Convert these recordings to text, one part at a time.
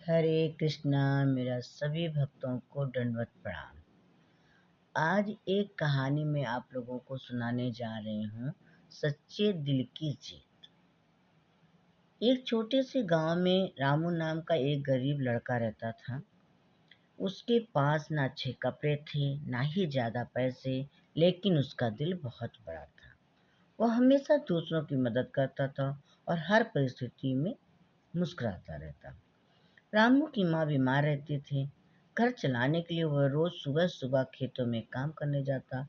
हरे कृष्णा। मेरा सभी भक्तों को दंडवत प्रणाम। आज एक कहानी मैं आप लोगों को सुनाने जा रही हूँ, सच्चे दिल की जीत। एक छोटे से गांव में रामू नाम का एक गरीब लड़का रहता था। उसके पास ना अच्छे कपड़े थे, ना ही ज्यादा पैसे, लेकिन उसका दिल बहुत बड़ा था। वह हमेशा दूसरों की मदद करता था और हर परिस्थिति में मुस्कुराता रहता। रामू की माँ बीमार रहती थी। घर चलाने के लिए वह रोज सुबह सुबह खेतों में काम करने जाता।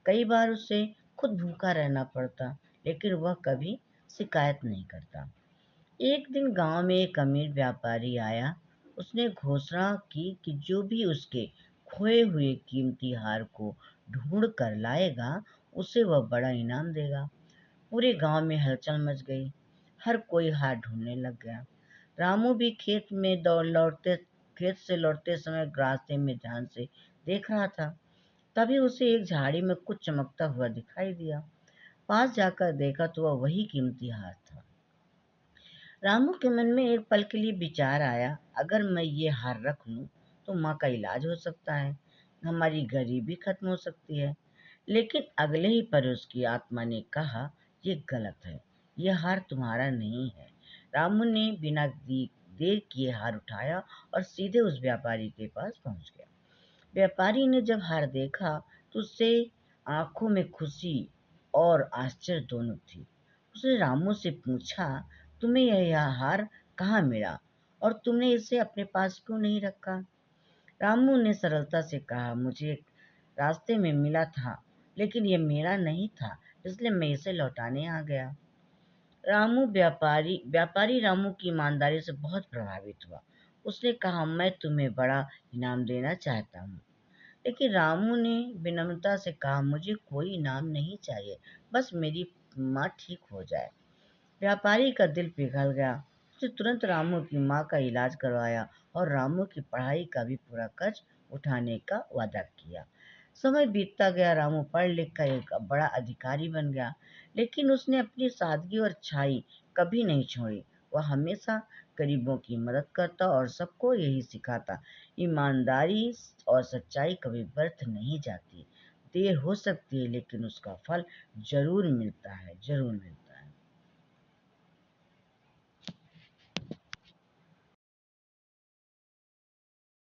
कई बार उसे खुद भूखा रहना पड़ता, लेकिन वह कभी शिकायत नहीं करता। एक दिन गांव में एक अमीर व्यापारी आया। उसने घोषणा की कि जो भी उसके खोए हुए कीमती हार को ढूंढ कर लाएगा, उसे वह बड़ा इनाम देगा। पूरे गांव में हलचल मच गई। हर कोई हार ढूंढने लग गया। रामू भी खेत से लौटते समय रास्ते में ध्यान से देख रहा था। तभी उसे एक झाड़ी में कुछ चमकता हुआ दिखाई दिया। पास जाकर देखा तो वह वही कीमती हार था। रामू के मन में एक पल के लिए विचार आया, अगर मैं ये हार रख लूं तो माँ का इलाज हो सकता है, हमारी गरीबी खत्म हो सकती है। लेकिन अगले ही पल उसकी आत्मा ने कहा, ये गलत है, ये हार तुम्हारा नहीं है। रामू ने बिना देर किए हार उठाया और सीधे उस व्यापारी के पास पहुंच गया। व्यापारी ने जब हार देखा तो उससे आंखों में खुशी और आश्चर्य दोनों थी। उसने रामू से पूछा, तुम्हें यह हार कहाँ मिला और तुमने इसे अपने पास क्यों नहीं रखा? रामू ने सरलता से कहा, मुझे रास्ते में मिला था, लेकिन यह मेरा नहीं था, इसलिए मैं इसे लौटाने आ गया। व्यापारी रामू की ईमानदारी से बहुत प्रभावित हुआ। उसने कहा, मैं तुम्हें बड़ा इनाम देना चाहता हूँ। लेकिन रामू ने विनम्रता से कहा, मुझे कोई इनाम नहीं चाहिए, बस मेरी माँ ठीक हो जाए। व्यापारी का दिल पिघल गया। उसने तुरंत रामू की माँ का इलाज करवाया और रामू की पढ़ाई का भी पूरा कर्ज उठाने का वादा किया। समय बीतता गया। रामू पढ़ लिख कर एक बड़ा अधिकारी बन गया, लेकिन उसने अपनी सादगी और अच्छाई कभी नहीं छोड़ी। वह हमेशा गरीबों की मदद करता और सबको यही सिखाता, ईमानदारी और सच्चाई कभी व्यर्थ नहीं जाती। देर हो सकती है, लेकिन उसका फल जरूर मिलता है, जरूर मिलता है।